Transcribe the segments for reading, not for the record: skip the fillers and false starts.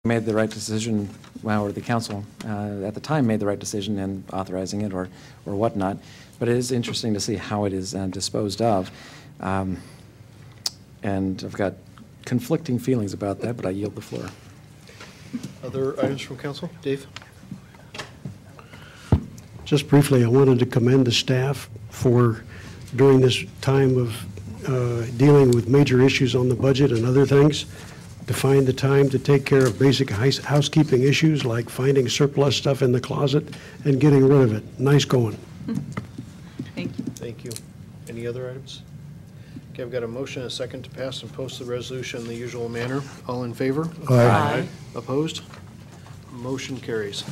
made the right decision, well, or the council at the time made the right decision in authorizing it or whatnot. But it is interesting to see how it is disposed of. And I've got conflicting feelings about that, but I yield the floor. Other items from council? Dave? Just briefly, I wanted to commend the staff for, during this time of dealing with major issues on the budget and other things, to find the time to take care of basic housekeeping issues like finding surplus stuff in the closet and getting rid of it. Nice going. Thank you. Thank you. Any other items? Okay, I've got a motion and a second to pass and post the resolution in the usual manner. All in favor? Aye. Opposed? Motion carries.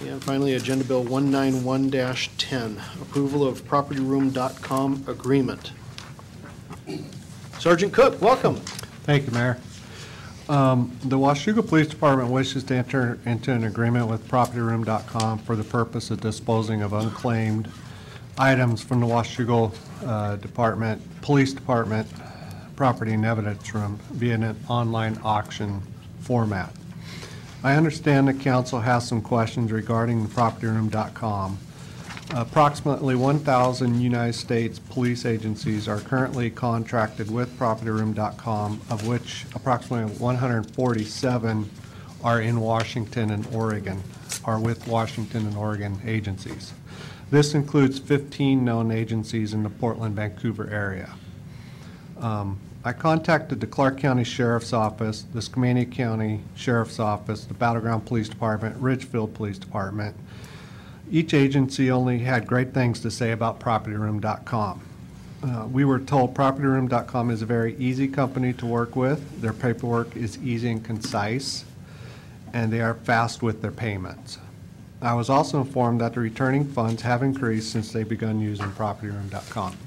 And finally, Agenda Bill 191-10, approval of PropertyRoom.com agreement. Sergeant Cook, welcome. Thank you, Mayor. The Washougal Police Department wishes to enter into an agreement with PropertyRoom.com for the purpose of disposing of unclaimed items from the Washougal Police Department Property and Evidence Room via an online auction format. I understand the council has some questions regarding the PropertyRoom.com. Approximately 1,000 United States police agencies are currently contracted with PropertyRoom.com, of which approximately 147 are in Washington and Oregon, are with Washington and Oregon agencies. This includes 15 known agencies in the Portland-Vancouver area. I contacted the Clark County Sheriff's Office, the Skamania County Sheriff's Office, the Battleground Police Department, Ridgefield Police Department. Each agency only had great things to say about PropertyRoom.com. We were told PropertyRoom.com is a very easy company to work with. Their paperwork is easy and concise, and they are fast with their payments. I was also informed that the returning funds have increased since they begun using PropertyRoom.com.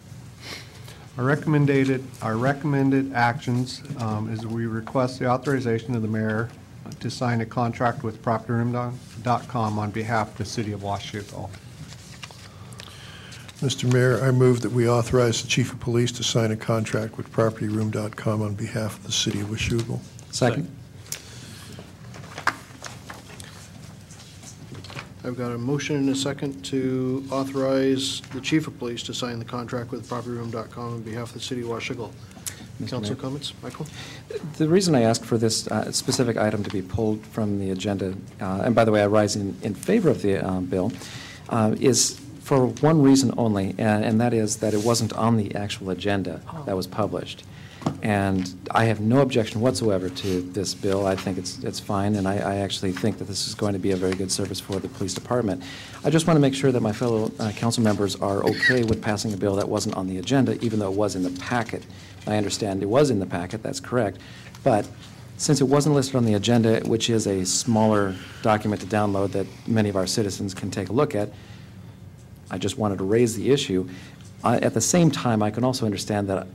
Our recommended actions is we request the authorization of the mayor to sign a contract with PropertyRoom.com on behalf of the City of Washougal. Mr. Mayor, I move that we authorize the Chief of Police to sign a contract with PropertyRoom.com on behalf of the City of Washougal. Second. I've got a motion and a second to authorize the Chief of Police to sign the contract with PropertyRoom.com on behalf of the City of Washougal. Council comments? Michael? The reason I asked for this specific item to be pulled from the agenda, and by the way, I rise in favor of the bill, is for one reason only, and that is that it wasn't on the actual agenda that was published. And I have no objection whatsoever to this bill. I think it's fine, and I actually think that this is going to be a very good service for the police department. I just want to make sure that my fellow council members are okay with passing a bill that wasn't on the agenda, even though it was in the packet. I understand it was in the packet, that's correct, but since it wasn't listed on the agenda, which is a smaller document to download that many of our citizens can take a look at, I just wanted to raise the issue. At the same time, I can also understand that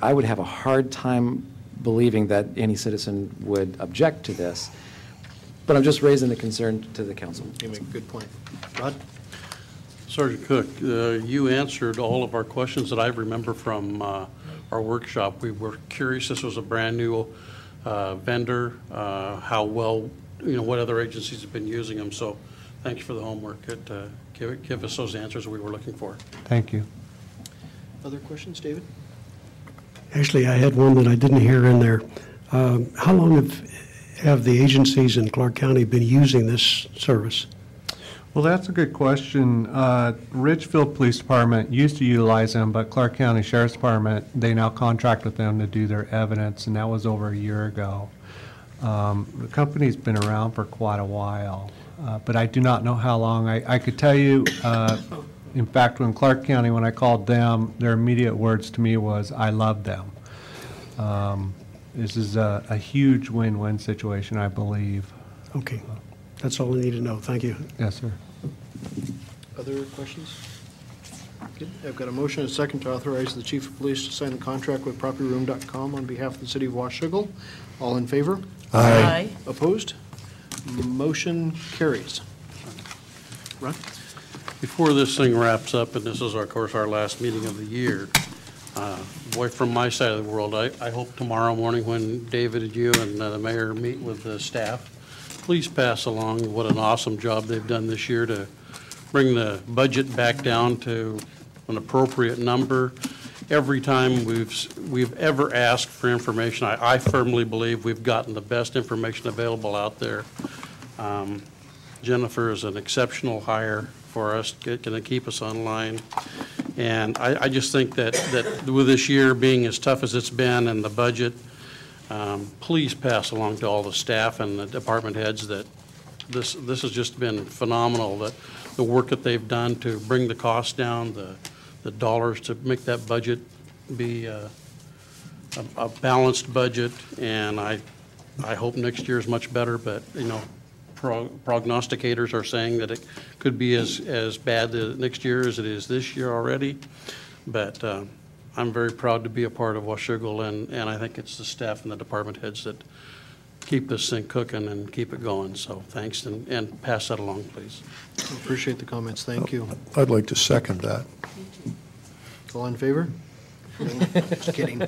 I would have a hard time believing that any citizen would object to this, but I'm just raising the concern to the council. You make a good point. Rod? Sergeant Cook, you answered all of our questions that I remember from our workshop. We were curious, this was a brand new vendor, how well, what other agencies have been using them. So thank you for the homework. Give us those answers we were looking for. Thank you. Other questions, David? Actually, I had one that I didn't hear in there. How long have the agencies in Clark County been using this service? Well, that's a good question. Ridgefield Police Department used to utilize them, but Clark County Sheriff's Department, they now contract with them to do their evidence, and that was over a year ago. The company's been around for quite a while, but I do not know how long. I could tell you, in fact, when Clark County, when I called them, their immediate words to me was, I love them. This is a huge win-win situation, I believe. Okay. That's all I need to know. Thank you. Yes, sir. Other questions? Good. I've got a motion and a second to authorize the Chief of Police to sign the contract with PropertyRoom.com on behalf of the City of Washougal. All in favor? Aye. Opposed? Motion carries. Ron? Before this thing wraps up, and this is, of course, our last meeting of the year, Boy, from my side of the world, I hope tomorrow morning when David, you and the mayor meet with the staff, please pass along what an awesome job they've done this year to bring the budget back down to an appropriate number. Every time we've ever asked for information, I firmly believe we've gotten the best information available out there. Jennifer is an exceptional hire for us, going to keep us online. And I just think that with this year being as tough as it's been and the budget, please pass along to all the staff and the department heads that this has just been phenomenal, that the work that they've done to bring the costs down, the dollars to make that budget be a balanced budget. And I hope next year is much better, but, you know, prognosticators are saying that it could be as bad next year as it is this year already. But I'm very proud to be a part of Washougal, and I think it's the staff and the department heads that keep this thing cooking and keep it going. So thanks, and pass that along, please. I appreciate the comments. Thank you. I'd like to second that. All in favor? Just kidding.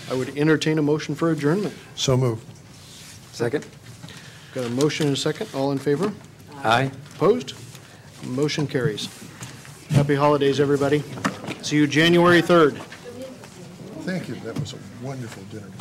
I would entertain a motion for adjournment. So moved. Second? Got a motion and a second. All in favor? Aye. Opposed? Motion carries. Happy holidays, everybody. See you January 3rd. Thank you. That was a wonderful dinner.